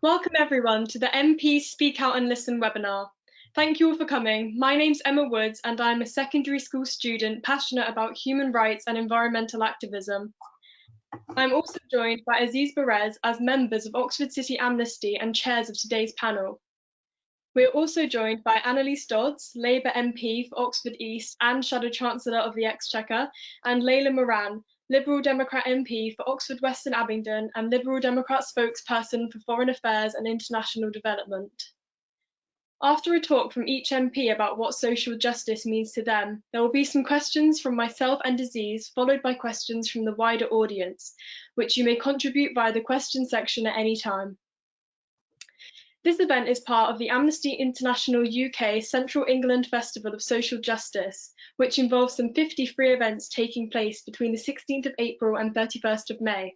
Welcome everyone to the MP Speak Out and Listen webinar. Thank you all for coming. My name's Emma Woods and I'm a secondary school student passionate about human rights and environmental activism. I'm also joined by Aziz Barez as members of Oxford City Amnesty and chairs of today's panel. We're also joined by Anneliese Dodds, Labour MP for Oxford East and Shadow Chancellor of the Exchequer, and Layla Moran, Liberal Democrat MP for Oxford West Abingdon and Liberal Democrat Spokesperson for Foreign Affairs and International Development. After a talk from each MP about what social justice means to them, there will be some questions from myself and Aziz, followed by questions from the wider audience, which you may contribute via the question section at any time. This event is part of the Amnesty International UK Central England Festival of Social Justice, which involves some 50 free events taking place between the 16th of April and 31st of May.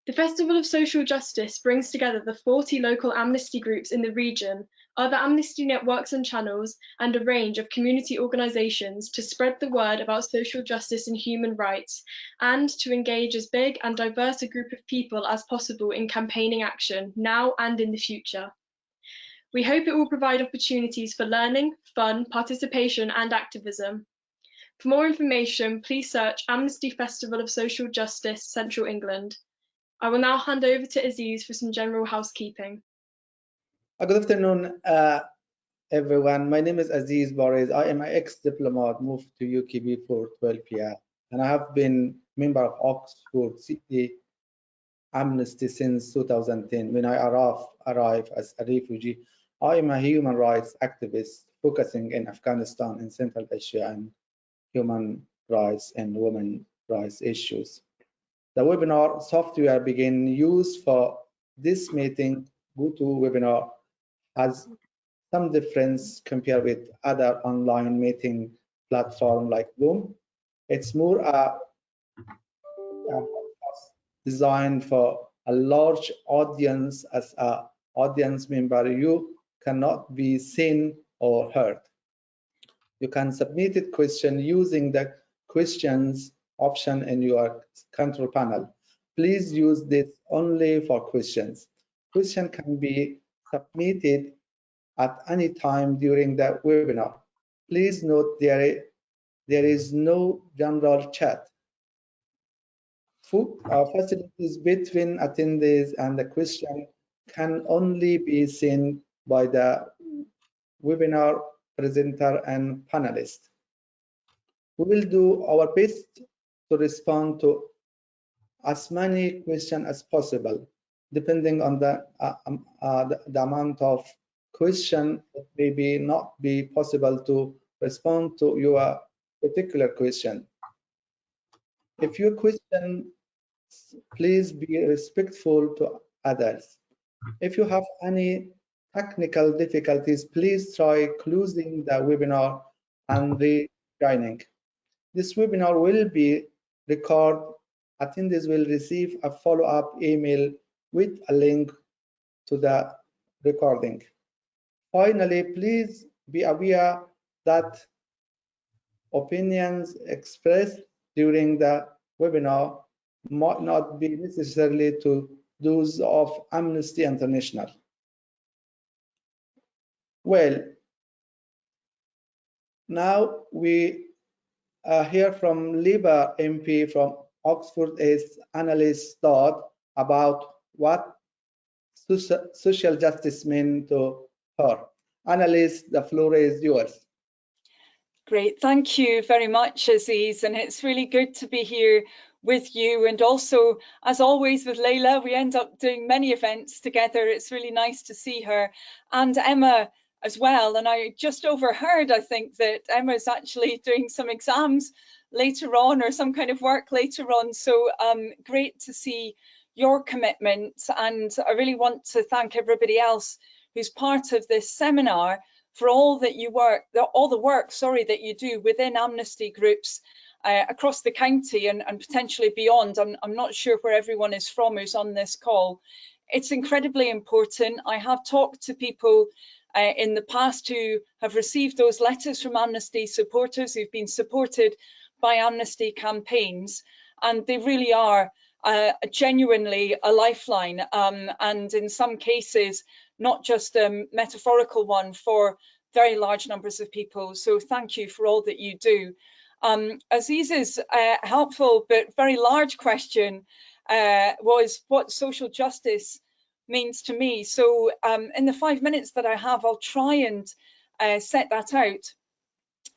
The Festival of Social Justice brings together the 40 local amnesty groups in the region, other amnesty networks and channels, and a range of community organisations to spread the word about social justice and human rights, and to engage as big and diverse a group of people as possible in campaigning action, now and in the future. We hope it will provide opportunities for learning, fun, participation and activism. For more information, please search Amnesty Festival of Social Justice, Central England. I will now hand over to Aziz for some general housekeeping. Good afternoon, everyone. My name is Aziz Barez. I am an ex-diplomat, moved to UK before 12 years, and I have been member of Oxford City Amnesty since 2010 when I arrived as a refugee. I am a human rights activist focusing in Afghanistan and Central Asia and human rights and women's rights issues. The webinar software being used for this meeting, GoToWebinar, has some difference compared with other online meeting platforms like Zoom. It's more designed for a large audience. As an audience member, you cannot be seen or heard. You can submit a question using the questions option in your control panel. Please use this only for questions. Questions can be submitted at any time during the webinar. Please note there is no general chat. Facilities between attendees and the question can only be seen by the webinar presenter and panelists. We will do our best to respond to as many questions as possible. Depending on the amount of question, it may not be possible to respond to your particular question. If your question, please be respectful to others. If you have any technical difficulties, please try closing the webinar and re-joining. This webinar will be recorded. Attendees will receive a follow-up email with a link to the recording. Finally, please be aware that opinions expressed during the webinar might not be necessarily to those of Amnesty International. Well, now we hear from Labour MP from Oxford East, Anneliese Dodds, about what social justice means to her. Anneliese, the floor is yours. Great, thank you very much, Aziz, and it's really good to be here with you, and also, as always with Layla, we end up doing many events together. It's really nice to see her, and Emma as well. And I just overheard, I think, that Emma's actually doing some exams later on, or some kind of work later on, so great to see your commitment. And I really want to thank everybody else who's part of this seminar for all that you work, all the work that you do within amnesty groups across the county and potentially beyond. I'm not sure where everyone is from who's on this call. It's incredibly important. I have talked to people in the past who have received those letters from amnesty supporters who've been supported by amnesty campaigns, and they really are genuinely a lifeline, and in some cases not just a metaphorical one for very large numbers of people. So thank you for all that you do. Aziz's helpful but very large question was what social justice means to me. So in the 5 minutes that I have, I'll try and set that out.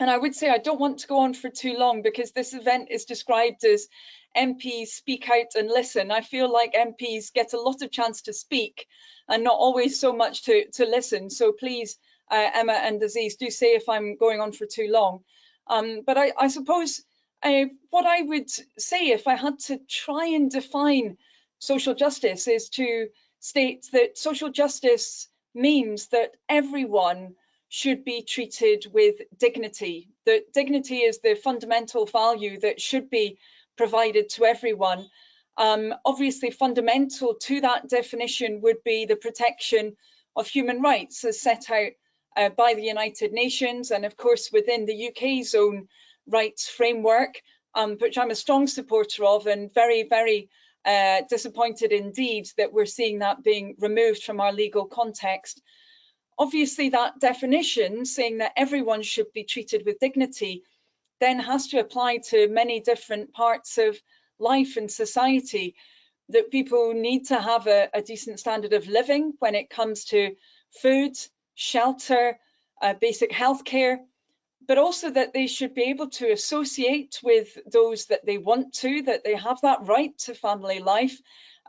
And I would say I don't want to go on for too long, because this event is described as MPs speak out and listen. I feel like MPs get a lot of chance to speak and not always so much to listen. So please, Emma and Aziz, do say if I'm going on for too long. But I suppose what I would say, if I had to try and define social justice, is to state that social justice means that everyone should be treated with dignity. That dignity is the fundamental value that should be provided to everyone. Obviously, fundamental to that definition would be the protection of human rights as set out by the United Nations, and of course within the UK's own rights framework, which I'm a strong supporter of, and very, very disappointed indeed that we're seeing that being removed from our legal context. Obviously, that definition, saying that everyone should be treated with dignity, then has to apply to many different parts of life and society, that people need to have a decent standard of living when it comes to food, shelter, basic healthcare, but also that they should be able to associate with those that they want to, that they have that right to family life,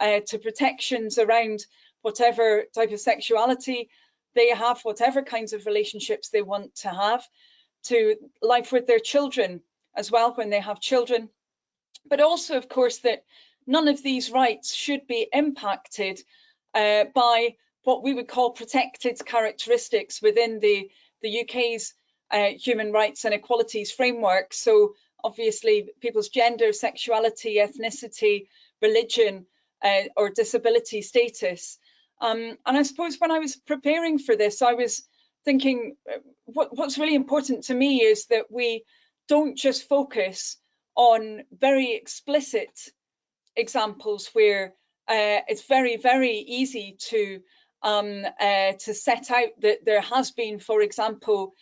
to protections around whatever type of sexuality they have, whatever kinds of relationships they want to have, to life with their children as well when they have children. But also, of course, that none of these rights should be impacted by what we would call protected characteristics within the UK's human rights and equalities framework. So obviously people's gender, sexuality, ethnicity, religion, or disability status. And I suppose when I was preparing for this, I was thinking what's really important to me is that we don't just focus on very explicit examples where it's very, very easy to set out that there has been, for example,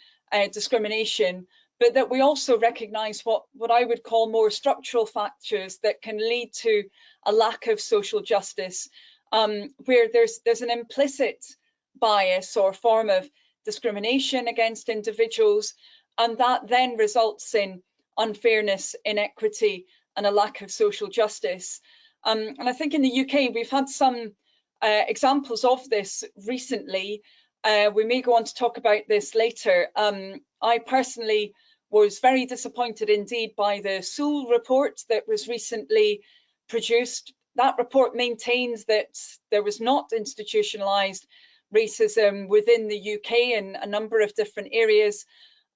discrimination, but that we also recognise what I would call more structural factors that can lead to a lack of social justice, where there's an implicit bias or form of discrimination against individuals, and that then results in unfairness, inequity, and a lack of social justice. And I think in the UK we've had some examples of this recently. We may go on to talk about this later. I personally was very disappointed indeed by the Sewell report that was recently produced. That report maintains that there was not institutionalised racism within the UK in a number of different areas.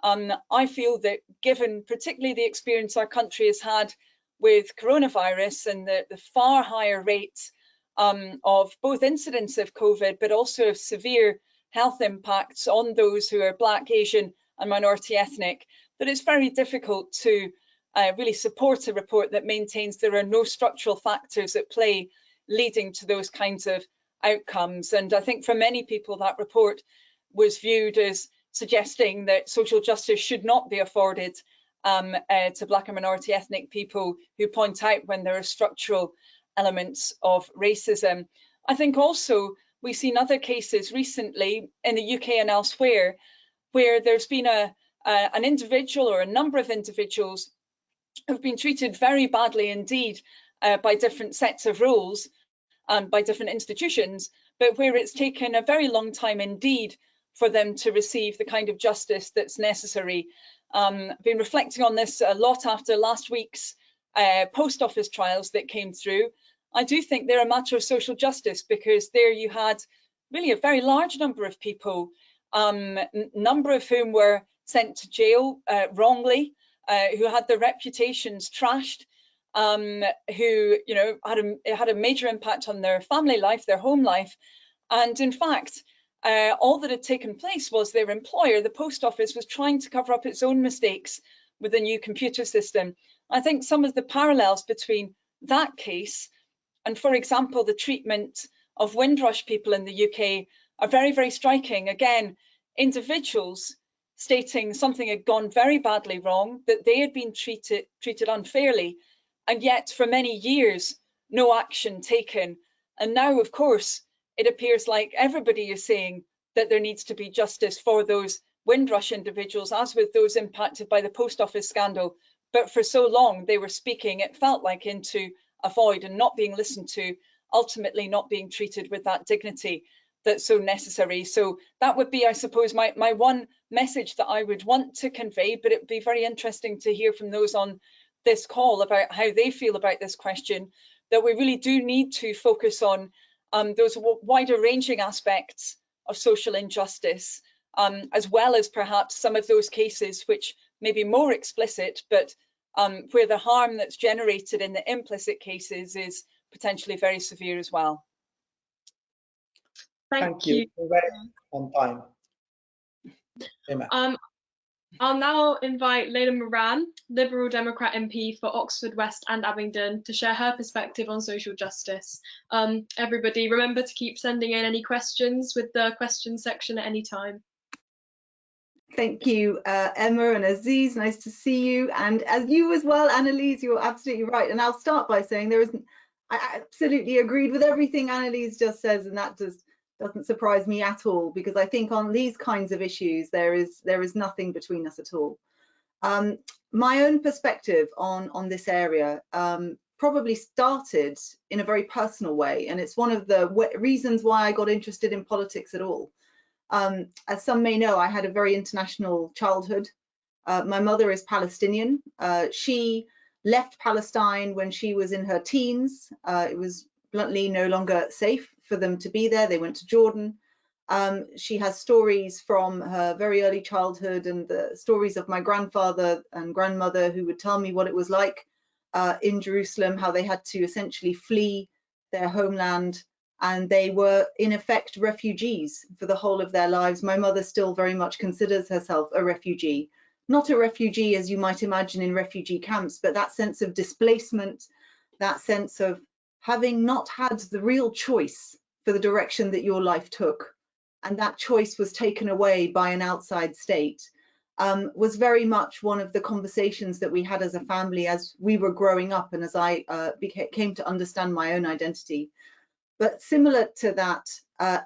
I feel that given particularly the experience our country has had with coronavirus and the far higher rate of both incidence of COVID, but also of severe health impacts on those who are Black, Asian and minority ethnic, that it's very difficult to really support a report that maintains there are no structural factors at play leading to those kinds of outcomes. And I think for many people that report was viewed as suggesting that social justice should not be afforded to Black and minority ethnic people who point out when there are structural elements of racism. I think also we've seen other cases recently in the UK and elsewhere where there's been an individual or a number of individuals who've been treated very badly indeed by different sets of rules and by different institutions, but where it's taken a very long time indeed for them to receive the kind of justice that's necessary. I've been reflecting on this a lot after last week's post office trials that came through. I do think they're a matter of social justice, because there you had really a very large number of people, number of whom were sent to jail wrongly, who had their reputations trashed, who had a major impact on their family life, their home life. And in fact, all that had taken place was their employer, the post office, was trying to cover up its own mistakes with the new computer system. I think some of the parallels between that case And for example, the treatment of Windrush people in the UK are very, very striking. Again, individuals stating something had gone very badly wrong, that they had been treated unfairly, and yet for many years, no action taken. And now, of course, it appears like everybody is saying that there needs to be justice for those Windrush individuals, as with those impacted by the post office scandal. But for so long, they were speaking, it felt like, into a void and not being listened to, ultimately not being treated with that dignity that's so necessary. So that would be, I suppose, my one message that I would want to convey, but it would be very interesting to hear from those on this call about how they feel about this question, that we really do need to focus on those wider ranging aspects of social injustice, as well as perhaps some of those cases which may be more explicit, but where the harm that's generated in the implicit cases is potentially very severe as well. Thank you. We're very on time. Emma. I'll now invite Layla Moran, Liberal Democrat MP for Oxford West and Abingdon, to share her perspective on social justice. Everybody, remember to keep sending in any questions with the questions section at any time. Thank you, Emma and Aziz, nice to see you. And as you as well, Anneliese, you're absolutely right. And I'll start by saying I absolutely agreed with everything Anneliese just says, and that just doesn't surprise me at all, because I think on these kinds of issues, there is nothing between us at all. My own perspective on this area probably started in a very personal way, and it's one of the reasons why I got interested in politics at all. As some may know, I had a very international childhood. My mother is Palestinian. She left Palestine when she was in her teens. It was bluntly no longer safe for them to be there. They went to Jordan. She has stories from her very early childhood and the stories of my grandfather and grandmother who would tell me what it was like in Jerusalem, how they had to essentially flee their homeland, and they were in effect refugees for the whole of their lives. My mother still very much considers herself a refugee, not a refugee as you might imagine in refugee camps, but that sense of displacement, that sense of having not had the real choice for the direction that your life took, and that choice was taken away by an outside state, was very much one of the conversations that we had as a family as we were growing up and as I came to understand my own identity. But similar to that,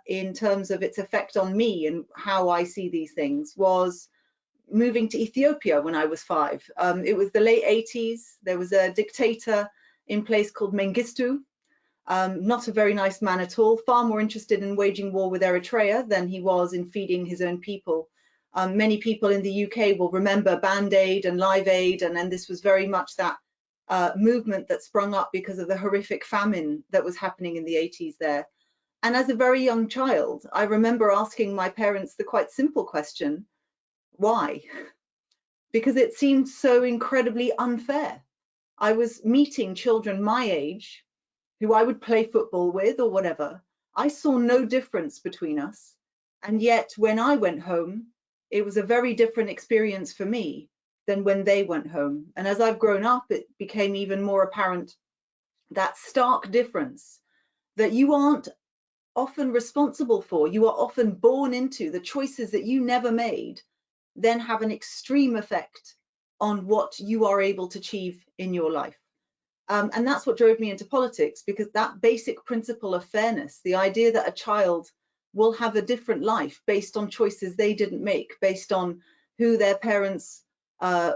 in terms of its effect on me and how I see these things, was moving to Ethiopia when I was 5. It was the late 80s. There was a dictator in place called Mengistu, not a very nice man at all, far more interested in waging war with Eritrea than he was in feeding his own people. Many people in the UK will remember Band Aid and Live Aid, and then this was very much that movement that sprung up because of the horrific famine that was happening in the 80s there. And as a very young child, I remember asking my parents the quite simple question, why? Because it seemed so incredibly unfair. I was meeting children my age who I would play football with or whatever. I saw no difference between us. And yet when I went home, it was a very different experience for me than when they went home. And as I've grown up, it became even more apparent that stark difference that you aren't often responsible for, you are often born into. The choices that you never made then have an extreme effect on what you are able to achieve in your life. And that's what drove me into politics, because that basic principle of fairness, the idea that a child will have a different life based on choices they didn't make, based on who their parents,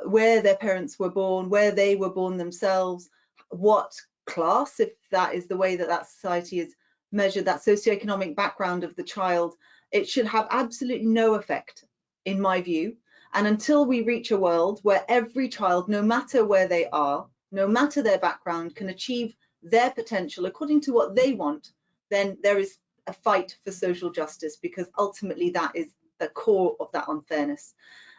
where their parents were born, where they were born themselves, what class, if that is the way that that society is measured, that socioeconomic background of the child, it should have absolutely no effect, in my view. And until we reach a world where every child, no matter where they are, no matter their background, can achieve their potential according to what they want, then there is a fight for social justice, because ultimately that is the core of that unfairness.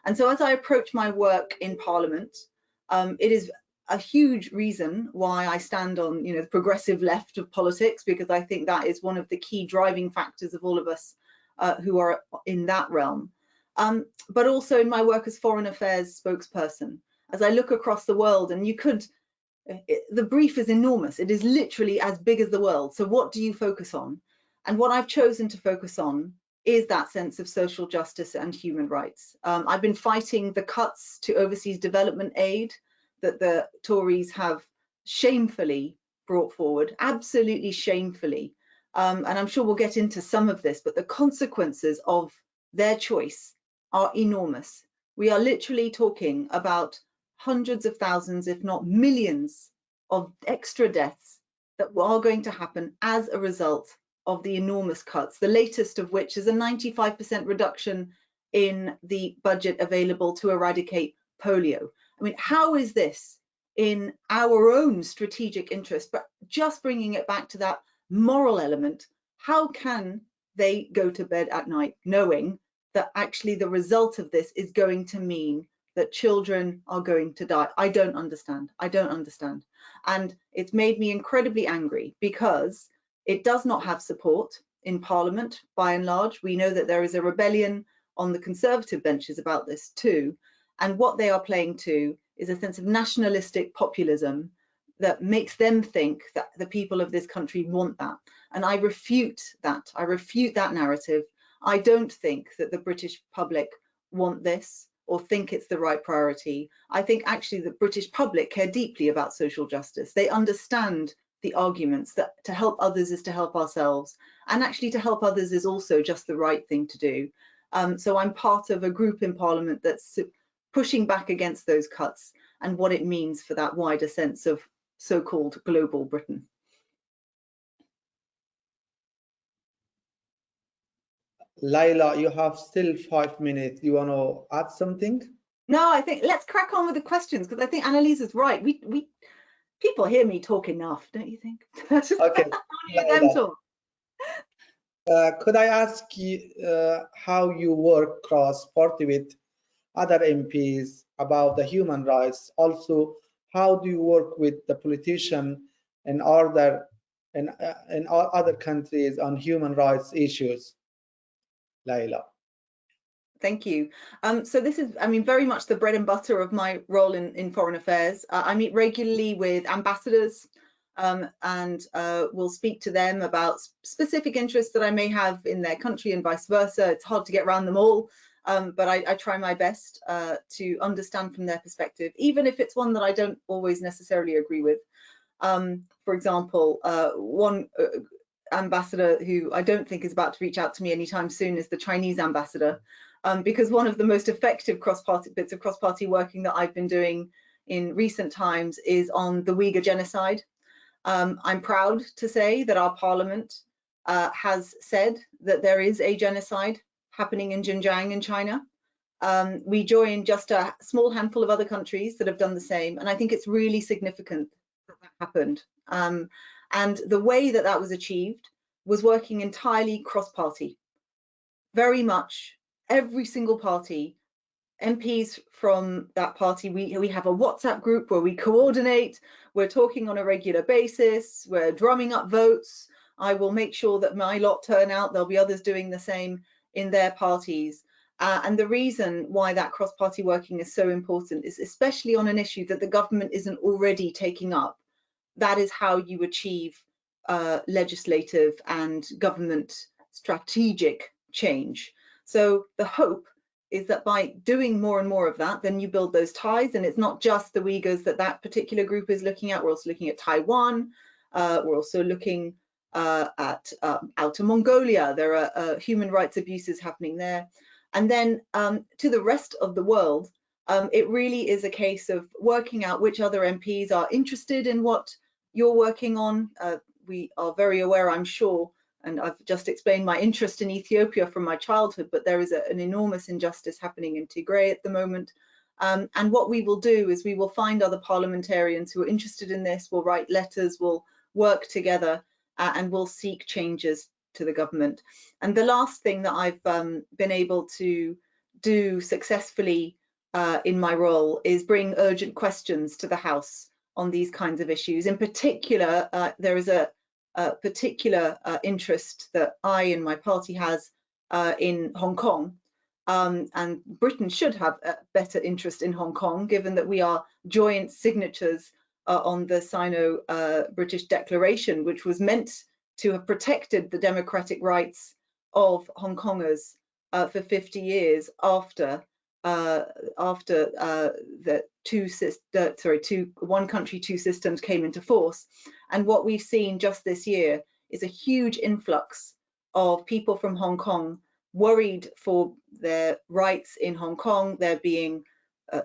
And so as I approach my work in Parliament, it is a huge reason why I stand on, the progressive left of politics, because I think that is one of the key driving factors of all of us who are in that realm. But also in my work as foreign affairs spokesperson, as I look across the world, and you could the brief is enormous. It is literally as big as the world. So what do you focus on? And what I've chosen to focus on is that sense of social justice and human rights. I've been fighting the cuts to overseas development aid that the Tories have shamefully brought forward, absolutely shamefully. And I'm sure we'll get into some of this, but the consequences of their choice are enormous. We are literally talking about hundreds of thousands, if not millions, of extra deaths that are going to happen as a result of the enormous cuts, the latest of which is a 95% reduction in the budget available to eradicate polio. I mean, how is this in our own strategic interest? But just bringing it back to that moral element, how can they go to bed at night knowing that actually the result of this is going to mean that children are going to die? I don't understand. I don't understand. And it's made me incredibly angry because it does not have support in Parliament, by and large. We know that there is a rebellion on the Conservative benches about this too. And what they are playing to is a sense of nationalistic populism that makes them think that the people of this country want that. And I refute that. I refute that narrative. I don't think that the British public want this or think it's the right priority. I think actually the British public care deeply about social justice. They understand the arguments that to help others is to help ourselves, and actually to help others is also just the right thing to do. So I'm part of a group in Parliament that's pushing back against those cuts and what it means for that wider sense of so-called global Britain. Layla, you have still 5 minutes. You want to add something? No, I think let's crack on with the questions, because I think Anneliese is right. We people hear me talk enough, don't you think? Okay. Them talk. Could I ask you how you work cross-party with other MPs about the human rights? Also, how do you work with the politicians in other countries on human rights issues? Layla. Thank you. So this is, I mean, very much the bread and butter of my role in foreign affairs. I meet regularly with ambassadors and will speak to them about specific interests that I may have in their country and vice versa. It's hard to get around them all, but I try my best to understand from their perspective, even if it's one that I don't always necessarily agree with. For example, one ambassador who I don't think is about to reach out to me anytime soon is the Chinese ambassador, because one of the most effective bits of cross-party working that I've been doing in recent times is on the Uyghur genocide. I'm proud to say that our Parliament has said that there is a genocide happening in Xinjiang in China. We join just a small handful of other countries that have done the same, and I think it's really significant that that happened. And the way that that was achieved was working entirely cross-party. Very much every single party, MPs from that party, we have a WhatsApp group where we coordinate, we're talking on a regular basis, we're drumming up votes. I will make sure that my lot turn out, there'll be others doing the same in their parties. And the reason why that cross-party working is so important is especially on an issue that the government isn't already taking up. That is how you achieve legislative and government strategic change. So the hope is that by doing more and more of that, then you build those ties. And it's not just the Uyghurs that particular group is looking at. We're also looking at Taiwan. We're also looking at Outer Mongolia. There are human rights abuses happening there. And then to the rest of the world, it really is a case of working out which other MPs are interested in what you're working on. We are very aware, I'm sure, and I've just explained my interest in Ethiopia from my childhood, but there is an enormous injustice happening in Tigray at the moment. And what we will do is we will find other parliamentarians who are interested in this, we'll write letters, we'll work together, and we'll seek changes to the government. And the last thing that I've been able to do successfully in my role is bring urgent questions to the House on these kinds of issues. In particular, there is a particular interest that I and my party has in Hong Kong, and Britain should have a better interest in Hong Kong, given that we are joint signatories on the Sino-British Declaration, which was meant to have protected the democratic rights of Hong Kongers for 50 years after the one country, two systems came into force. And what we've seen just this year is a huge influx of people from Hong Kong worried for their rights in Hong Kong. They're being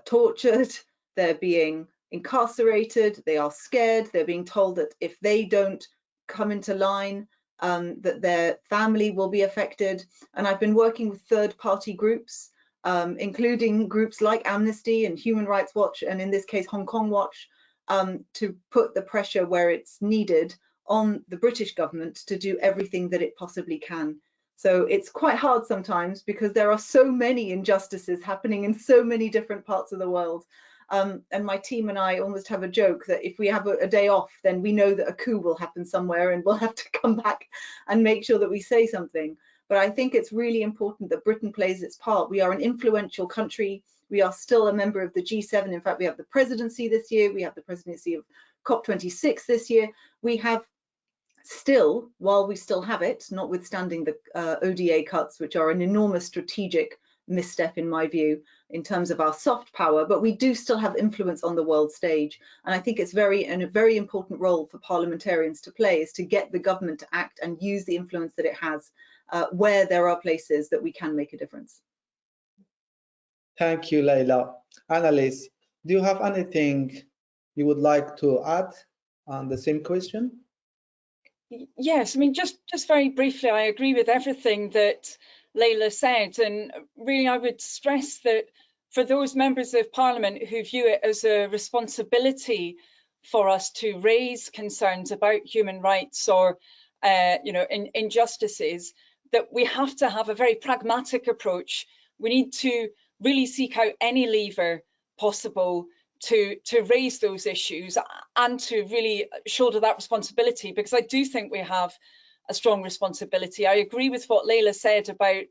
tortured, they're being incarcerated, they are scared, they're being told that if they don't come into line, that their family will be affected. And I've been working with third-party groups, including groups like Amnesty and Human Rights Watch, and in this case Hong Kong Watch, to put the pressure where it's needed on the British government to do everything that it possibly can. So it's quite hard sometimes because there are so many injustices happening in so many different parts of the world. And my team and I almost have a joke that if we have a day off, then we know that a coup will happen somewhere and we'll have to come back and make sure that we say something. But I think it's really important that Britain plays its part. We are an influential country. We are still a member of the G7. In fact, we have the presidency this year. We have the presidency of COP26 this year. We have still, while we still have it, notwithstanding the ODA cuts, which are an enormous strategic misstep in my view in terms of our soft power, but we do still have influence on the world stage. And I think it's a very important role for parliamentarians to play is to get the government to act and use the influence that it has where there are places that we can make a difference. Thank you, Layla. Anneliese, do you have anything you would like to add on the same question? Yes, I mean, just very briefly, I agree with everything that Layla said, and really I would stress that for those members of Parliament who view it as a responsibility for us to raise concerns about human rights or injustices, that we have to have a very pragmatic approach. We need to really seek out any lever possible to raise those issues and to really shoulder that responsibility, because I do think we have a strong responsibility. I agree with what Layla said about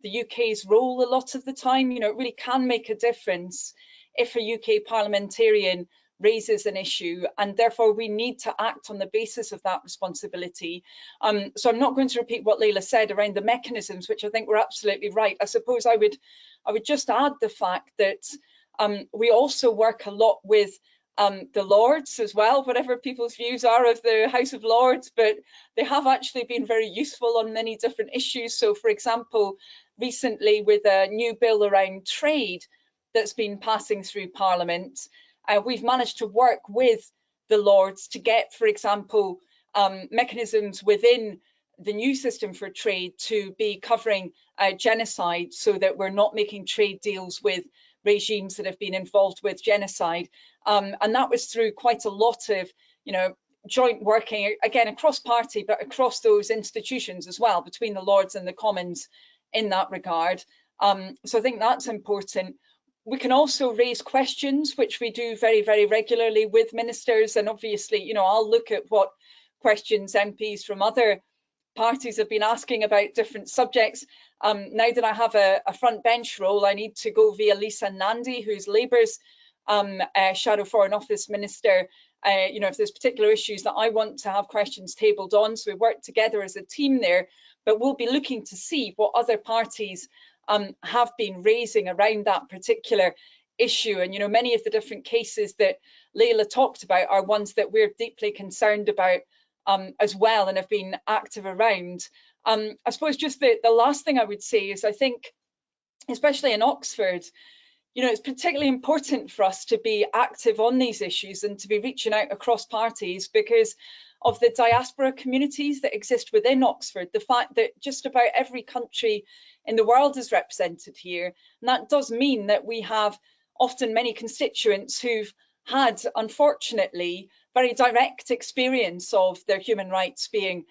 the UK's role a lot of the time. You know, it really can make a difference if a UK parliamentarian raises an issue, and therefore we need to act on the basis of that responsibility. So I'm not going to repeat what Layla said around the mechanisms, which I think were absolutely right. I suppose I would just add the fact that we also work a lot with the Lords as well, whatever people's views are of the House of Lords, but they have actually been very useful on many different issues. So, for example, recently with a new bill around trade that's been passing through Parliament, we've managed to work with the Lords to get, for example, mechanisms within the new system for trade to be covering genocide, so that we're not making trade deals with regimes that have been involved with genocide. And that was through quite a lot of, joint working, again, across party, but across those institutions as well, between the Lords and the Commons in that regard. So I think that's important. We can also raise questions, which we do very, very regularly with ministers. And obviously, I'll look at what questions MPs from other parties have been asking about different subjects. Now that I have a front bench role, I need to go via Lisa Nandy, who's Labour's Shadow Foreign Office Minister, if there's particular issues that I want to have questions tabled on. So we work together as a team there, but we'll be looking to see what other parties have been raising around that particular issue. And, many of the different cases that Layla talked about are ones that we're deeply concerned about as well, and have been active around. I suppose just the last thing I would say is I think, especially in Oxford, it's particularly important for us to be active on these issues and to be reaching out across parties because of the diaspora communities that exist within Oxford, the fact that just about every country in the world is represented here. And that does mean that we have often many constituents who've had, unfortunately, very direct experience of their human rights being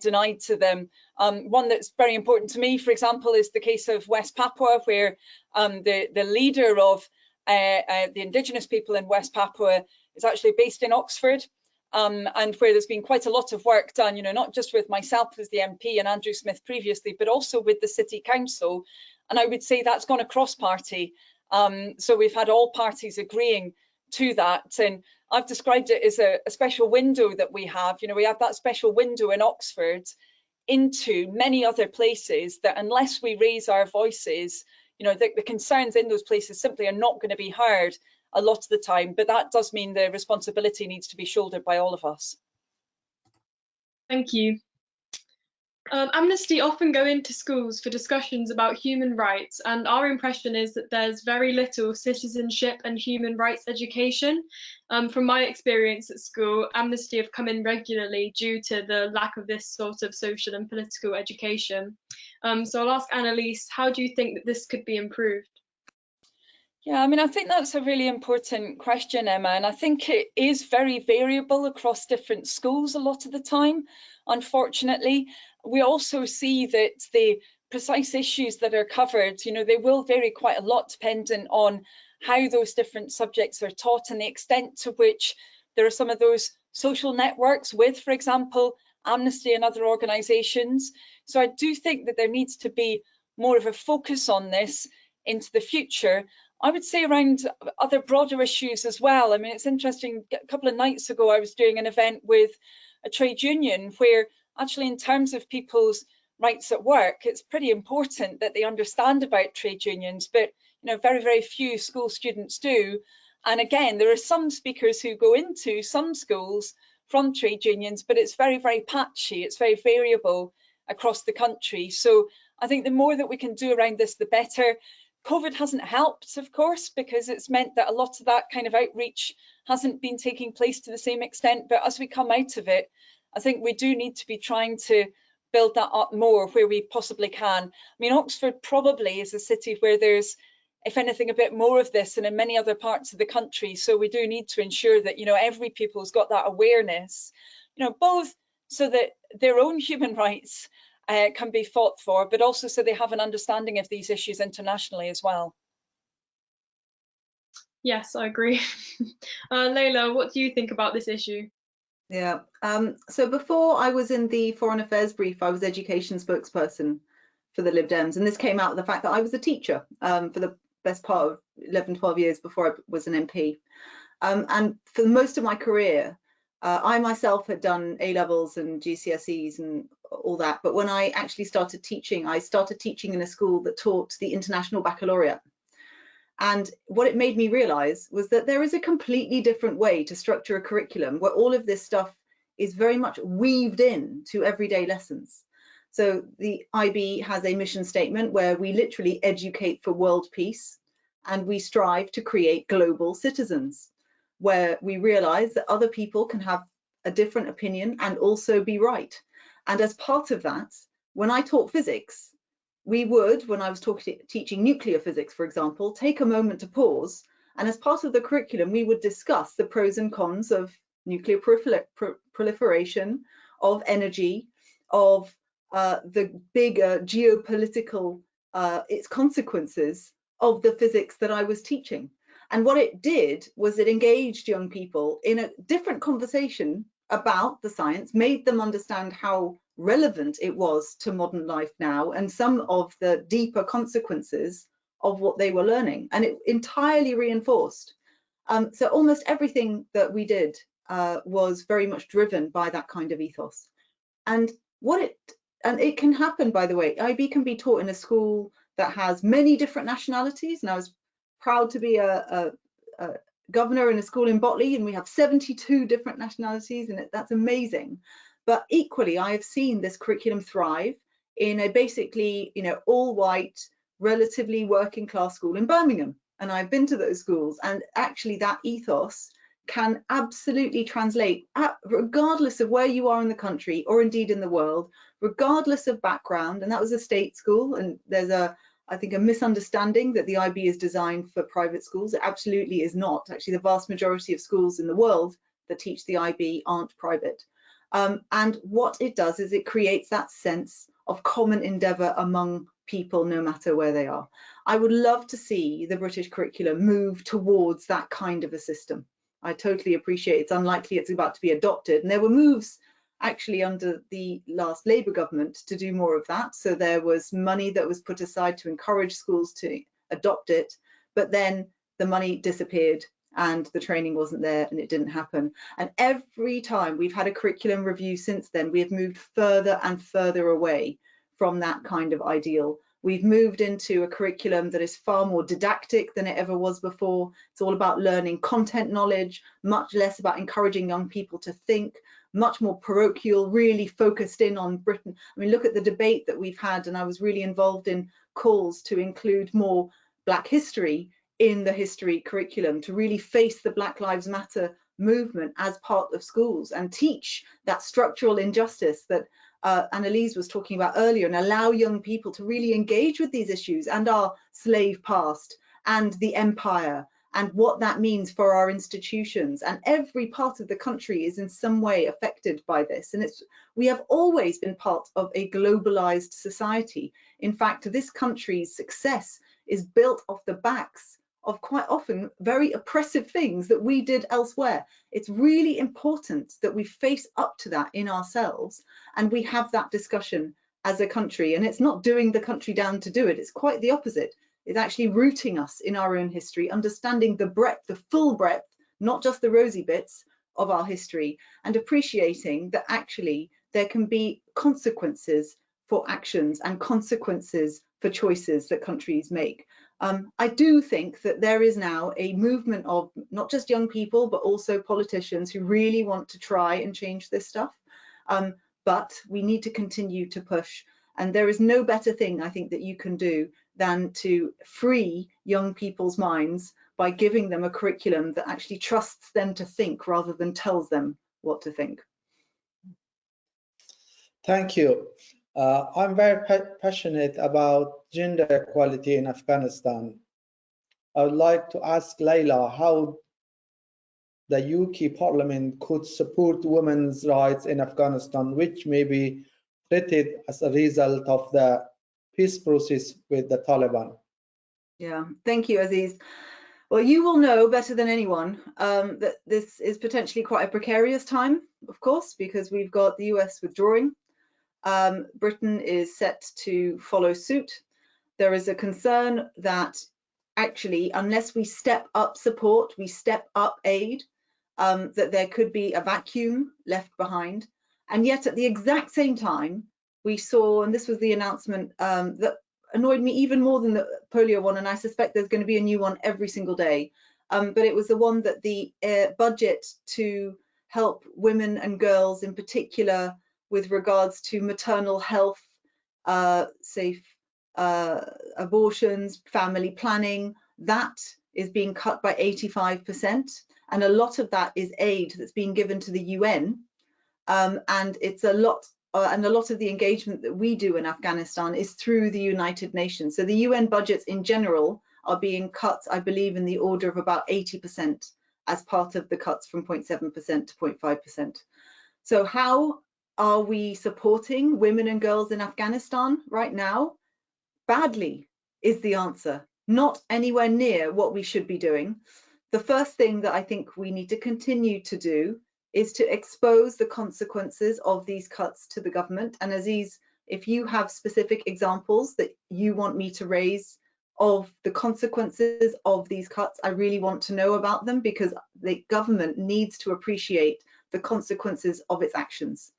denied to them. One that's very important to me, for example, is the case of West Papua, where the leader of the indigenous people in West Papua is actually based in Oxford, and where there's been quite a lot of work done, not just with myself as the MP and Andrew Smith previously, but also with the City Council. And I would say that's gone across party. So we've had all parties agreeing to that. And I've described it as a special window that we have. You know, we have that special window in Oxford into many other places that unless we raise our voices, you know, the concerns in those places simply are not going to be heard a lot of the time. But that does mean the responsibility needs to be shouldered by all of us. Thank you. Amnesty often go into schools for discussions about human rights, and our impression is that there's very little citizenship and human rights education. From my experience at school, Amnesty have come in regularly due to the lack of this sort of social and political education. So I'll ask Anneliese, how do you think that this could be improved? Yeah, I mean, I think that's a really important question, Emma, and I think it is very variable across different schools a lot of the time, unfortunately. We also see that the precise issues that are covered, you know, they will vary quite a lot dependent on how those different subjects are taught and the extent to which there are some of those social networks with, for example, Amnesty and other organisations. So I do think that there needs to be more of a focus on this into the future. I would say around other broader issues as well. I mean, it's interesting, a couple of nights ago, I was doing an event with a trade union where actually in terms of people's rights at work, it's pretty important that they understand about trade unions, but you know, very, very few school students do. And again, there are some speakers who go into some schools from trade unions, but it's very, very patchy, it's very variable across the country. So I think the more that we can do around this, the better. COVID hasn't helped, of course, because it's meant that a lot of that kind of outreach hasn't been taking place to the same extent. But as we come out of it, I think we do need to be trying to build that up more where we possibly can. I mean, Oxford probably is a city where there's, if anything, a bit more of this than in many other parts of the country. So we do need to ensure that, you know, every pupil's got that awareness, you know, both so that their own human rights can be fought for, but also so they have an understanding of these issues internationally as well. Yes, I agree. Layla, what do you think about this issue? Yeah, so before I was in the Foreign Affairs brief, I was education spokesperson for the Lib Dems, and this came out of the fact that I was a teacher for the best part of 11, 12 years before I was an MP. And for most of my career, I myself had done A-levels and GCSEs and all that, but when I actually started teaching in a school that taught the International Baccalaureate. And what it made me realize was that there is a completely different way to structure a curriculum where all of this stuff is very much weaved in to everyday lessons. So the IB has a mission statement where we literally educate for world peace, and we strive to create global citizens, where we realize that other people can have a different opinion and also be right. And as part of that, when I taught physics, we would, when I was teaching nuclear physics, for example, take a moment to pause, and as part of the curriculum, we would discuss the pros and cons of nuclear proliferation, of energy, of the bigger geopolitical its consequences of the physics that I was teaching. And what it did was it engaged young people in a different conversation about the science, made them understand how relevant it was to modern life now and some of the deeper consequences of what they were learning. And it entirely reinforced. So almost everything that we did was very much driven by that kind of ethos. And it can happen, by the way. IB can be taught in a school that has many different nationalities. And I was proud to be a governor in a school in Botley, and we have 72 different nationalities, and that's amazing. But equally, I have seen this curriculum thrive in a basically, you know, all white, relatively working class school in Birmingham. And I've been to those schools, and actually that ethos can absolutely translate regardless of where you are in the country or indeed in the world, regardless of background. And that was a state school, and there's I think a misunderstanding that the IB is designed for private schools. It absolutely is not. Actually, the vast majority of schools in the world that teach the IB aren't private. And what it does is it creates that sense of common endeavour among people, no matter where they are. I would love to see the British curriculum move towards that kind of a system. I totally appreciate it's unlikely it's about to be adopted. And there were moves actually under the last Labour government to do more of that. So there was money that was put aside to encourage schools to adopt it, but then the money disappeared and the training wasn't there and it didn't happen. And every time we've had a curriculum review since then, we have moved further and further away from that kind of ideal. We've moved into a curriculum that is far more didactic than it ever was before. It's all about learning content knowledge, much less about encouraging young people to think, much more parochial, really focused in on Britain. I mean, look at the debate that we've had, and I was really involved in calls to include more Black history in the history curriculum, to really face the Black Lives Matter movement as part of schools and teach that structural injustice that Anneliese was talking about earlier, and allow young people to really engage with these issues and our slave past and the empire and what that means for our institutions. And every part of the country is in some way affected by this. And we have always been part of a globalized society. In fact, this country's success is built off the backs of quite often very oppressive things that we did elsewhere. It's really important that we face up to that in ourselves and we have that discussion as a country. And it's not doing the country down to do it, it's quite the opposite. It's actually rooting us in our own history, understanding the breadth, the full breadth, not just the rosy bits of our history, and appreciating that actually there can be consequences for actions and consequences for choices that countries make. I do think that there is now a movement of not just young people, but also politicians who really want to try and change this stuff. But we need to continue to push. And there is no better thing, I think, that you can do than to free young people's minds by giving them a curriculum that actually trusts them to think rather than tells them what to think. Thank you. I'm very passionate about gender equality in Afghanistan. I would like to ask Layla how the UK Parliament could support women's rights in Afghanistan, which may be threatened as a result of the peace process with the Taliban. Yeah, thank you, Aziz. Well, you will know better than anyone that this is potentially quite a precarious time, of course, because we've got the US withdrawing. Britain is set to follow suit. There is a concern that actually, unless we step up support, we step up aid, that there could be a vacuum left behind. And yet at the exact same time, we saw, and this was the announcement that annoyed me even more than the polio one, and I suspect there's going to be a new one every single day, but it was the one that the budget to help women and girls in particular with regards to maternal health, safe abortions, family planning, that is being cut by 85%. And a lot of that is aid that's being given to the UN. And it's a lot, and a lot of the engagement that we do in Afghanistan is through the United Nations. So the UN budgets in general are being cut, I believe, in the order of about 80% as part of the cuts from 0.7% to 0.5%. So how are we supporting women and girls in Afghanistan right now? Badly is the answer, not anywhere near what we should be doing. The first thing that I think we need to continue to do is to expose the consequences of these cuts to the government. And Aziz, if you have specific examples that you want me to raise of the consequences of these cuts, I really want to know about them, because the government needs to appreciate the consequences of its actions.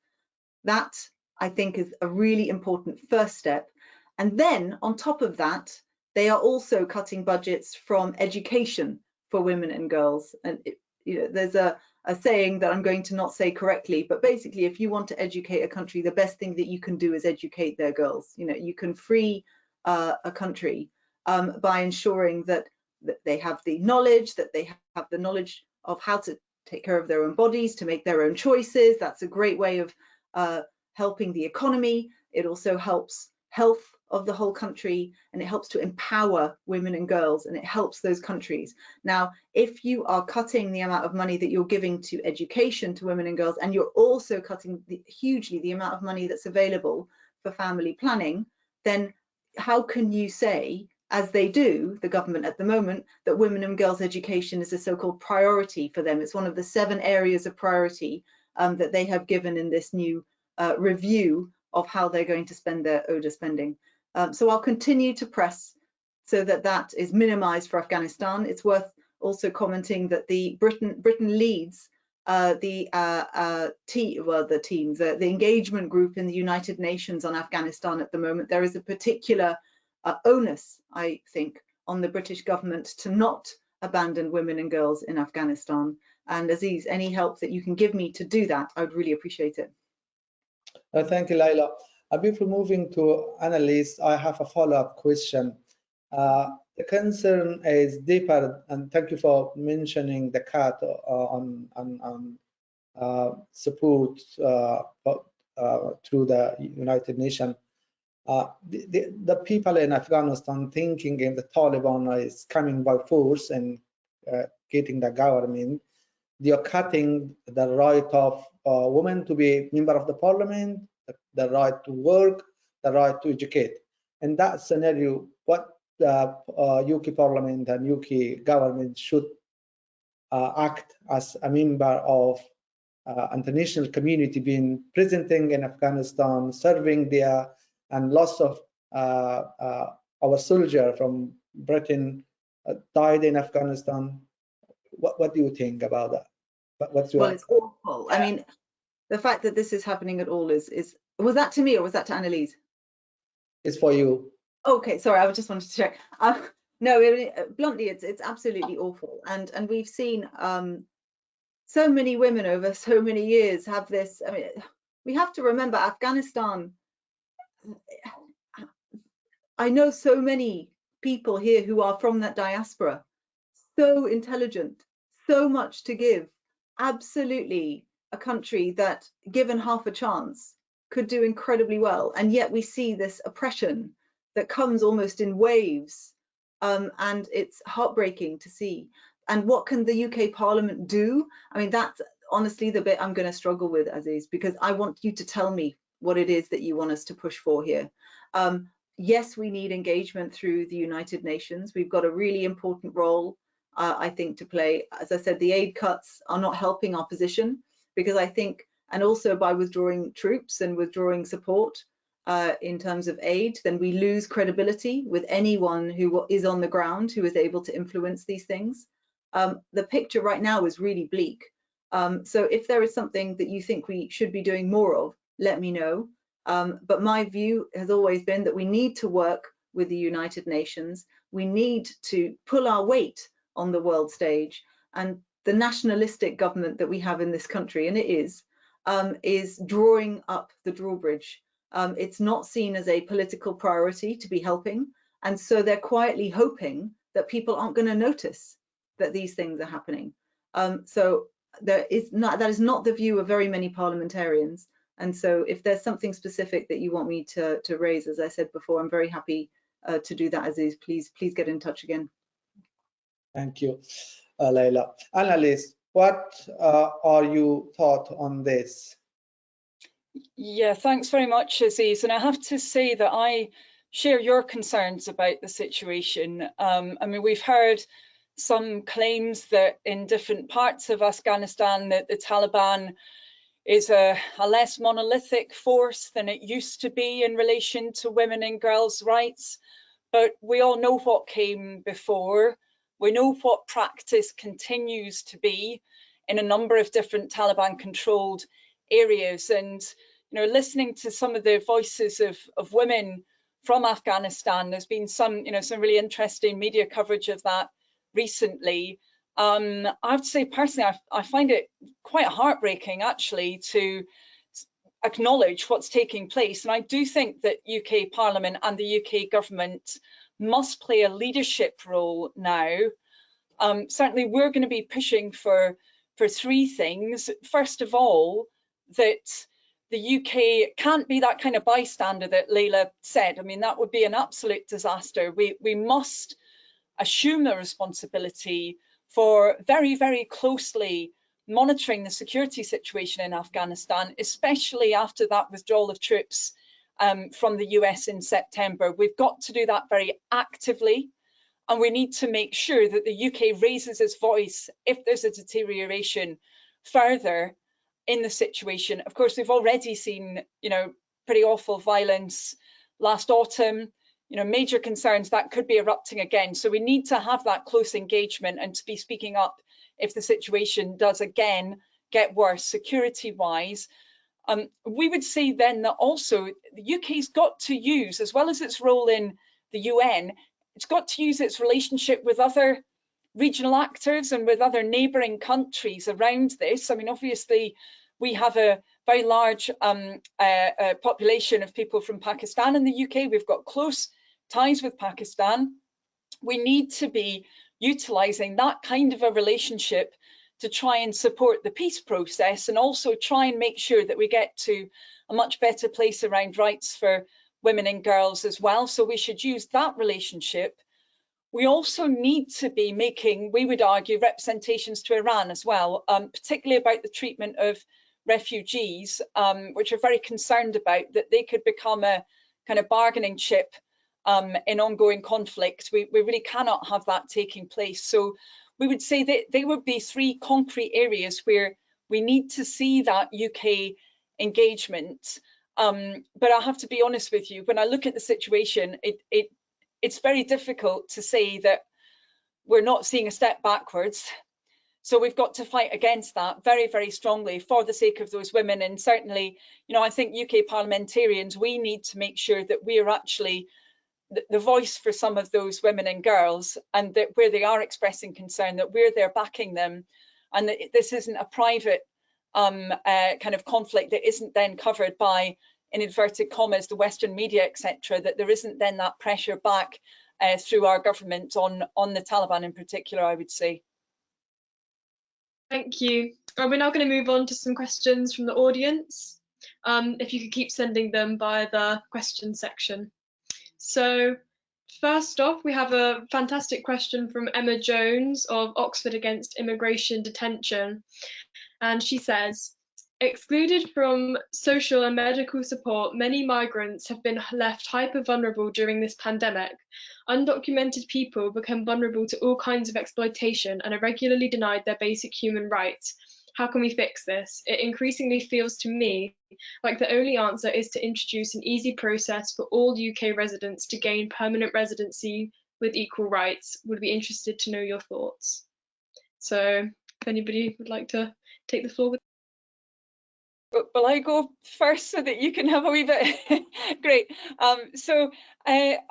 That, I think, is a really important first step. And then on top of that, they are also cutting budgets from education for women and girls. And there's a saying that I'm going to not say correctly, but basically, if you want to educate a country, the best thing that you can do is educate their girls. You can free a country by ensuring that they have the knowledge, that they have the knowledge of how to take care of their own bodies, to make their own choices. That's a great way of helping the economy. It also helps health of the whole country, and it helps to empower women and girls, and it helps those countries. Now, if you are cutting the amount of money that you're giving to education to women and girls, and you're also cutting hugely the amount of money that's available for family planning, then how can you say, as they do, the government at the moment, that women and girls education is a so-called priority for them? It's one of the 7 areas of priority that they have given in this new review of how they're going to spend their ODA spending. So I'll continue to press so that that is minimized for Afghanistan. It's worth also commenting that the Britain leads the engagement group in the United Nations on Afghanistan at the moment. There is a particular onus, I think, on the British government to not abandon women and girls in Afghanistan. And Aziz, any help that you can give me to do that, I would really appreciate it. Thank you, Layla. Before moving to Anneliese, I have a follow-up question. The concern is deeper, and thank you for mentioning the cut on support through the United Nations. The people in Afghanistan thinking if the Taliban is coming by force and getting the government, they are cutting the right of women to be member of the parliament, the right to work, the right to educate. In that scenario, what the UK Parliament and UK government should act as a member of international community, being presenting in Afghanistan, serving there, and lots of our soldier from Britain died in Afghanistan. What do you think about that? What's your... Well, it's awful. I mean, the fact that this is happening at all is was that to me or was that to Anneliese? It's for you. Okay, sorry, I just wanted to check. No, bluntly, it's absolutely awful, and we've seen so many women over so many years have this. I mean, we have to remember Afghanistan. I know so many people here who are from that diaspora, so intelligent, so much to give, absolutely a country that, given half a chance, could do incredibly well, and yet we see this oppression that comes almost in waves, and it's heartbreaking to see. And what can the UK Parliament do? I mean, that's honestly the bit I'm going to struggle with, Aziz, because I want you to tell me what it is that you want us to push for here. Yes, we need engagement through the United Nations. We've got a really important role, I think, to play. As I said, the aid cuts are not helping our position, because I think, and also by withdrawing troops and withdrawing support in terms of aid, then we lose credibility with anyone who is on the ground who is able to influence these things. The picture right now is really bleak. So if there is something that you think we should be doing more of, let me know. But my view has always been that we need to work with the United Nations. We need to pull our weight on the world stage, and the nationalistic government that we have in this country, and it is drawing up the drawbridge. It's not seen as a political priority to be helping, and so they're quietly hoping that people aren't going to notice that these things are happening. So that is not the view of very many parliamentarians. And so if there's something specific that you want me to raise, as I said before, I'm very happy to do that, Aziz. Please get in touch again. Thank you, Layla. Anneliese, what are your thoughts on this? Yeah, thanks very much, Aziz. And I have to say that I share your concerns about the situation. I mean, we've heard some claims that in different parts of Afghanistan that the Taliban is a less monolithic force than it used to be in relation to women and girls' rights. But we all know what came before. We know what practice continues to be in a number of different Taliban-controlled areas. And listening to some of the voices of women from Afghanistan, there's been some really interesting media coverage of that recently. I have to say, personally, I find it quite heartbreaking, actually, to acknowledge what's taking place. And I do think that UK Parliament and the UK government must play a leadership role now. Certainly, we're going to be pushing for three things. First of all, that the UK can't be that kind of bystander that Layla said. I mean, that would be an absolute disaster. We must assume the responsibility for very, very closely monitoring the security situation in Afghanistan, especially after that withdrawal of troops from the US in September. We've got to do that very actively, and we need to make sure that the UK raises its voice if there's a deterioration further in the situation. Of course, we've already seen, pretty awful violence last autumn. major concerns that could be erupting again. So we need to have that close engagement and to be speaking up if the situation does again get worse security-wise. We would say then that also the UK's got to use, as well as its role in the UN, it's got to use its relationship with other regional actors and with other neighbouring countries around this. I mean, obviously, we have a very large population of people from Pakistan in the UK. We've got close ties with Pakistan. We need to be utilising that kind of a relationship to try and support the peace process, and also try and make sure that we get to a much better place around rights for women and girls as well. So we should use that relationship. We also need to be making, we would argue, representations to Iran as well, particularly about the treatment of refugees, which we're very concerned about, that they could become a kind of bargaining chip in ongoing conflict. We really cannot have that taking place. So we would say that they would be three concrete areas where we need to see that UK engagement. But I have to be honest with you, when I look at the situation, it's very difficult to say that we're not seeing a step backwards. So we've got to fight against that very, very strongly for the sake of those women. And certainly, I think UK parliamentarians, we need to make sure that we are actually the voice for some of those women and girls, and that where they are expressing concern, that we're there backing them, and that this isn't a private kind of conflict that isn't then covered by, in inverted commas, the Western media, etc., that there isn't then that pressure back through our government on the Taliban in particular, I would say. Thank you. We're now going to move on to some questions from the audience. If you could keep sending them via the question section. So first off, we have a fantastic question from Emma Jones of Oxford Against Immigration Detention. And she says, excluded from social and medical support, many migrants have been left hyper-vulnerable during this pandemic. Undocumented people become vulnerable to all kinds of exploitation and are regularly denied their basic human rights. How can we fix this? It increasingly feels to me like the only answer is to introduce an easy process for all UK residents to gain permanent residency with equal rights. Would be interested to know your thoughts. So if anybody would like to take the floor with. Will I go first so that you can have a wee bit? Great. I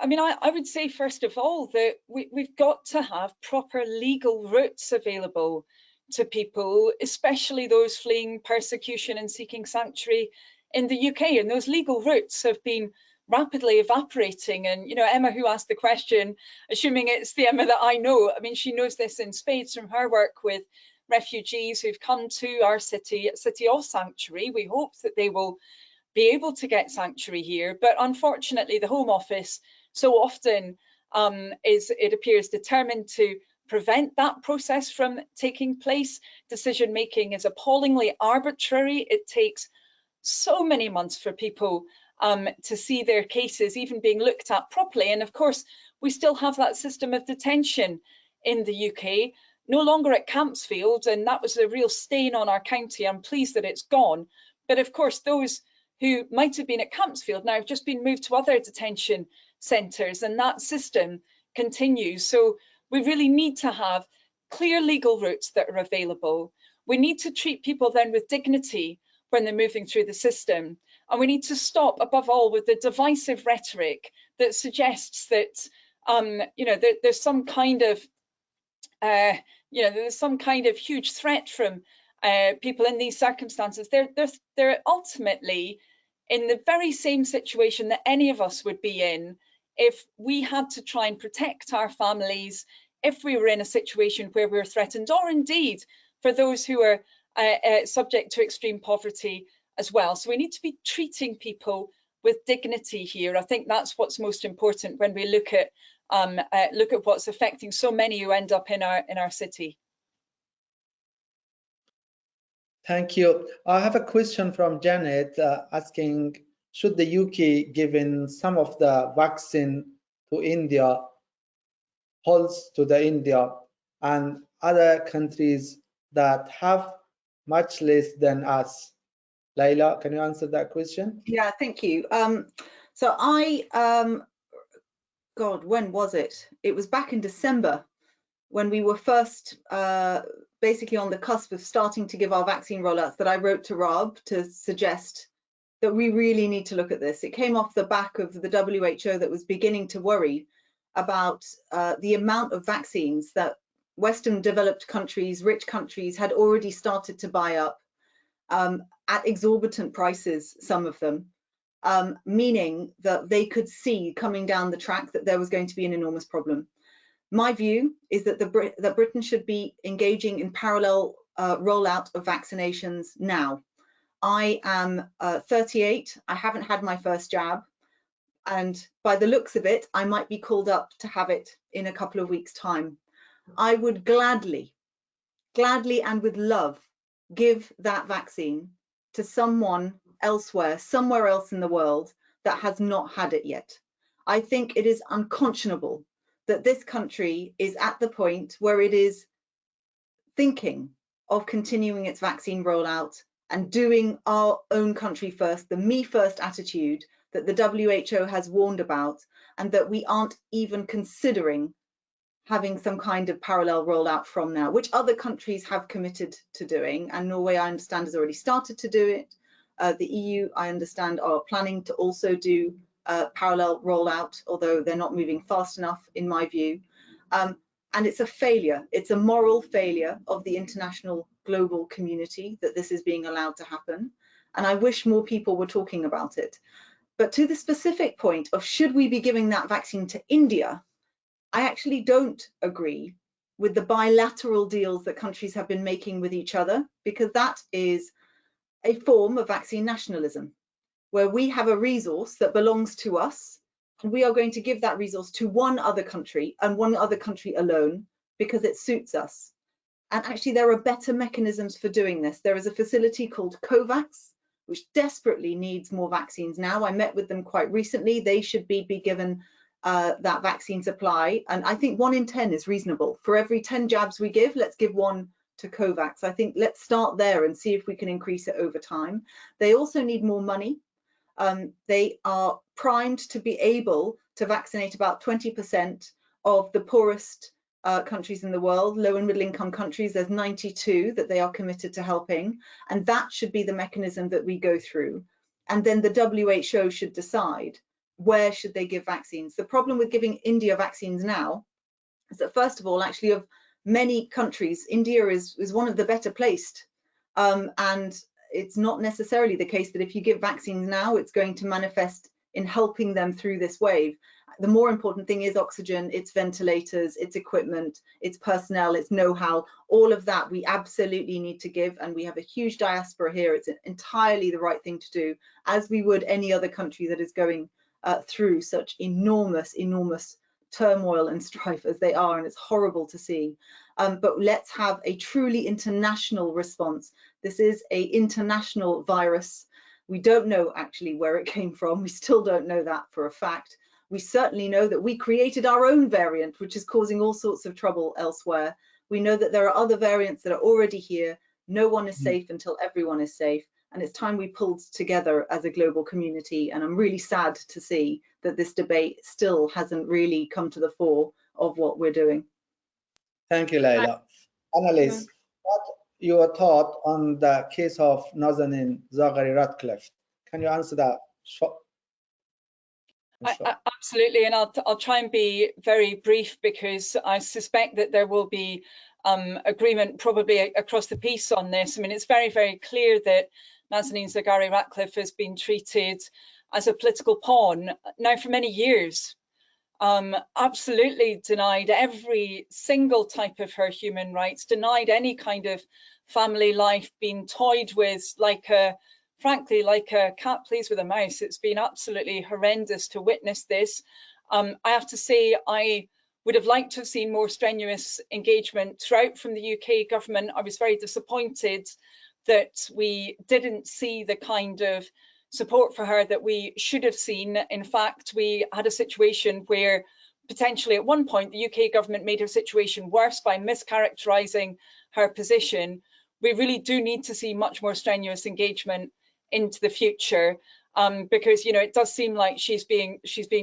mean, I would say, first of all, that we've got to have proper legal routes available to people, especially those fleeing persecution and seeking sanctuary in the UK. And those legal routes have been rapidly evaporating. And, Emma, who asked the question, assuming it's the Emma that I know, I mean, she knows this in spades from her work with refugees who've come to our city of sanctuary. We hope that they will be able to get sanctuary here. But unfortunately, the Home Office so often it appears determined to prevent that process from taking place. Decision making is appallingly arbitrary. It takes so many months for people to see their cases even being looked at properly. And of course, we still have that system of detention in the UK, no longer at Campsfield, and that was a real stain on our county. I'm pleased that it's gone. But of course, those who might have been at Campsfield now have just been moved to other detention centres, and that system continues. So we really need to have clear legal routes that are available. We need to treat people then with dignity when they're moving through the system. And we need to stop, above all, with the divisive rhetoric that suggests that, there's some kind of, there's some kind of huge threat from people in these circumstances. They're ultimately in the very same situation that any of us would be in if we had to try and protect our families, if we were in a situation where we were threatened, or indeed for those who are subject to extreme poverty as well. So we need to be treating people with dignity here. I think that's what's most important when we look at what's affecting so many who end up in our city. Thank you. I have a question from Janet asking, should the UK given some of the vaccine to India, holds to the India and other countries that have much less than us? Layla, can you answer that question? Yeah, thank you. So I God, when was it? It was back in December when we were first basically on the cusp of starting to give our vaccine rollouts, that I wrote to Rob to suggest that we really need to look at this. It came off the back of the WHO that was beginning to worry about the amount of vaccines that Western developed countries, rich countries, had already started to buy up at exorbitant prices, some of them, meaning that they could see coming down the track that there was going to be an enormous problem. My view is that that Britain should be engaging in parallel rollout of vaccinations now. I am 38. I haven't had my first jab, and by the looks of it, I might be called up to have it in a couple of weeks' time. I would gladly and with love give that vaccine to someone elsewhere, somewhere else in the world that has not had it yet. I think it is unconscionable that this country is at the point where it is thinking of continuing its vaccine rollout and doing our own country first, the me first attitude that the WHO has warned about, and that we aren't even considering having some kind of parallel rollout from now, which other countries have committed to doing. And Norway, I understand, has already started to do it. The EU, I understand, are planning to also do parallel rollout, although they're not moving fast enough, in my view. And it's a failure. It's a moral failure of the international global community that this is being allowed to happen. And I wish more people were talking about it. But to the specific point of should we be giving that vaccine to India, I actually don't agree with the bilateral deals that countries have been making with each other, because that is a form of vaccine nationalism, where we have a resource that belongs to us, and we are going to give that resource to one other country and one other country alone because it suits us. And actually, there are better mechanisms for doing this. There is a facility called COVAX, which desperately needs more vaccines now. I met with them quite recently. They should be given that vaccine supply. And I think 1 in 10 is reasonable. For every 10 jabs we give, let's give 1 to COVAX. I think let's start there and see if we can increase it over time. They also need more money. They are primed to be able to vaccinate about 20% of the poorest countries in the world, low and middle income countries. There's 92 that they are committed to helping, and that should be the mechanism that we go through. And then the WHO should decide where should they give vaccines. The problem with giving India vaccines now is that, first of all, actually, of many countries, India is one of the better placed, and it's not necessarily the case that if you give vaccines now, it's going to manifest in helping them through this wave. The more important thing is oxygen, it's ventilators, it's equipment, it's personnel, it's know-how. All of that we absolutely need to give, and we have a huge diaspora here. It's entirely the right thing to do, as we would any other country that is going through such enormous turmoil and strife as they are, and it's horrible to see. But let's have a truly international response. This is an international virus. We don't know actually where it came from. We still don't know that for a fact. We certainly know that we created our own variant, which is causing all sorts of trouble elsewhere. We know that there are other variants that are already here. No one is safe until everyone is safe. And it's time we pulled together as a global community. And I'm really sad to see that this debate still hasn't really come to the fore of what we're doing. Thank you, Layla. Anneliese, what your thought on the case of Nazanin Zaghari-Ratcliffe? Can you answer that? Absolutely, and I'll try and be very brief, because I suspect that there will be agreement probably across the piece on this. I mean, it's very, very clear that Nazanin Zaghari-Ratcliffe has been treated as a political pawn now for many years. Absolutely denied every single type of her human rights, denied any kind of family life, being toyed with frankly, like a cat plays with a mouse. It's been absolutely horrendous to witness this. I have to say, I would have liked to have seen more strenuous engagement throughout from the UK government. I was very disappointed that we didn't see the kind of support for her that we should have seen. In fact, we had a situation where potentially at one point the UK government made her situation worse by mischaracterising her position. We really do need to see much more strenuous engagement into the future. because, you know, it does seem like she's being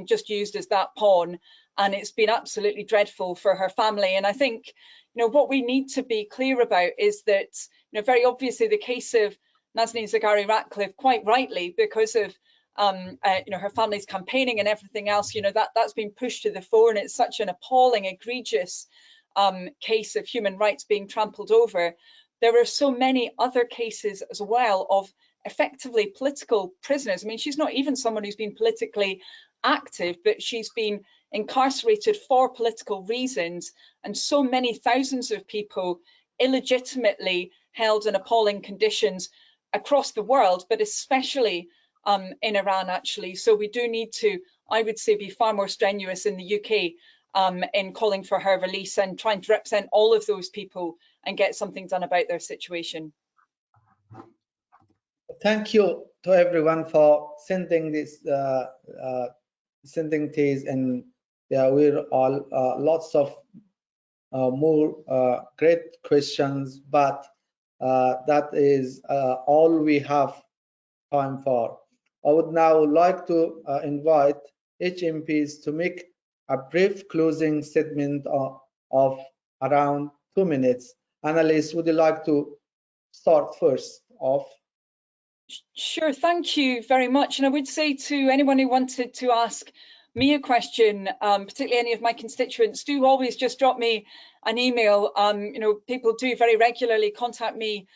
just used as that pawn, and it's been absolutely dreadful for her family. And I think, you know, what we need to be clear about is that, you know, very obviously the case of Nazanin Zaghari-Ratcliffe, quite rightly, because of you know, her family's campaigning and everything else, you know, that's been pushed to the fore, and it's such an appalling, egregious case of human rights being trampled over. There are so many other cases as well of effectively political prisoners. I mean, she's not even someone who's been politically active, but she's been incarcerated for political reasons, and so many thousands of people illegitimately held in appalling conditions across the world, but especially in Iran, actually. So we do need to, I would say, be far more strenuous in the UK in calling for her release and trying to represent all of those people and get something done about their situation. Thank you to everyone for sending this sending these, and yeah, we're all lots of more great questions, but that is all we have time for. I would now like to invite each MPs to make a brief closing statement of around 2 minutes. Anneliese, would you like to start first off? Sure, thank you very much. And I would say to anyone who wanted to ask me a question, particularly any of my constituents, do always just drop me an email. You know, people do very regularly contact me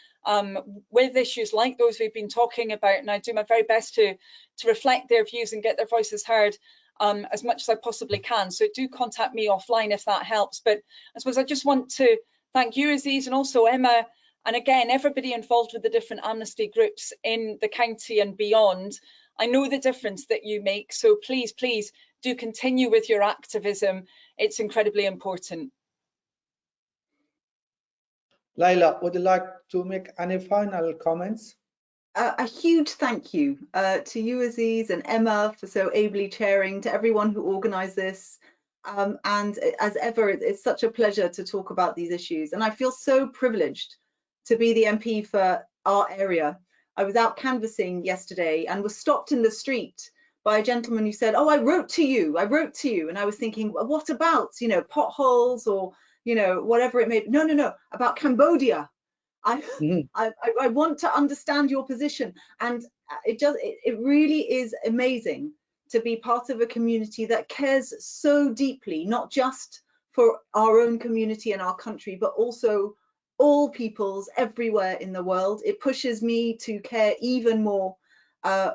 with issues like those we've been talking about, and I do my very best to reflect their views and get their voices heard as much as I possibly can. So do contact me offline if that helps. But I suppose I just want to thank you, Aziz, and also Emma, and again, everybody involved with the different amnesty groups in the county and beyond. I know the difference that you make, so please, please do continue with your activism. It's incredibly important. Layla, would you like to make any final comments? A huge thank you to you, Aziz, and Emma for so ably chairing, to everyone who organised this. And as ever, it's such a pleasure to talk about these issues. And I feel so privileged to be the MP for our area. I was out canvassing yesterday and was stopped in the street by a gentleman who said, "Oh, I wrote to you. And I was thinking, well, what about, you know, potholes or, you know, whatever it may be. No, about Cambodia. I want to understand your position. And it really is amazing to be part of a community that cares so deeply, not just for our own community and our country, but also all peoples everywhere in the world. It pushes me to care even more,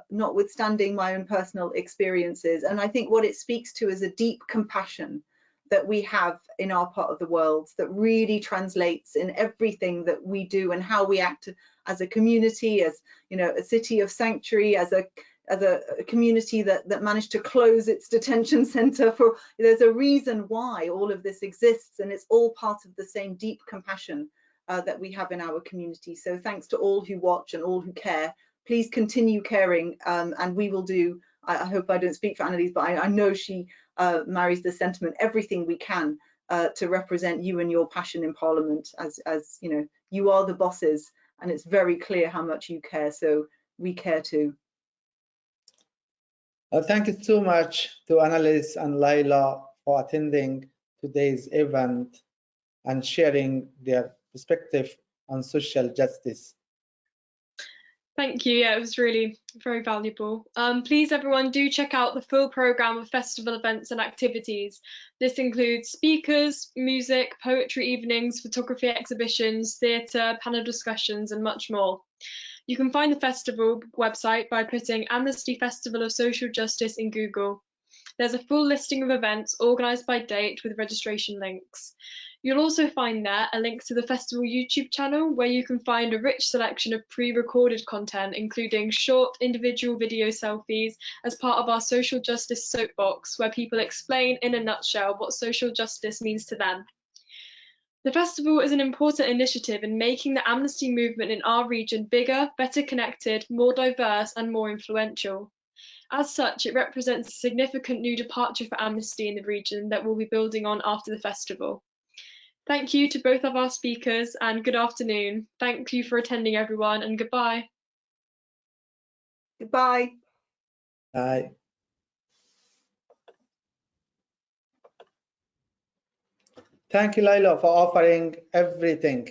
notwithstanding my own personal experiences. And I think what it speaks to is a deep compassion that we have in our part of the world that really translates in everything that we do and how we act as a community, as, you know, a city of sanctuary, as a community that managed to close its detention center. For there's a reason why all of this exists, and it's all part of the same deep compassion that we have in our community. So thanks to all who watch and all who care. Please continue caring, and we will do, I hope I don't speak for Anneliese, but I know she marries the sentiment, everything we can to represent you and your passion in Parliament. As you know, you are the bosses, and it's very clear how much you care, so we care too. Thank you so much to Anneliese and Layla for attending today's event and sharing their perspective on social justice. Thank you. Yeah, it was really very valuable. Please, everyone, do check out the full programme of festival events and activities. This includes speakers, music, poetry evenings, photography exhibitions, theatre, panel discussions, and much more. You can find the festival website by putting Amnesty Festival of Social Justice in Google. There's a full listing of events organised by date with registration links. You'll also find there a link to the festival YouTube channel, where you can find a rich selection of pre-recorded content, including short individual video selfies as part of our social justice soapbox, where people explain in a nutshell what social justice means to them. The festival is an important initiative in making the amnesty movement in our region bigger, better connected, more diverse and more influential. As such, it represents a significant new departure for amnesty in the region that we'll be building on after the festival. Thank you to both of our speakers, and good afternoon. Thank you for attending, everyone, and goodbye. Goodbye. Bye. Thank you, Layla, for offering everything.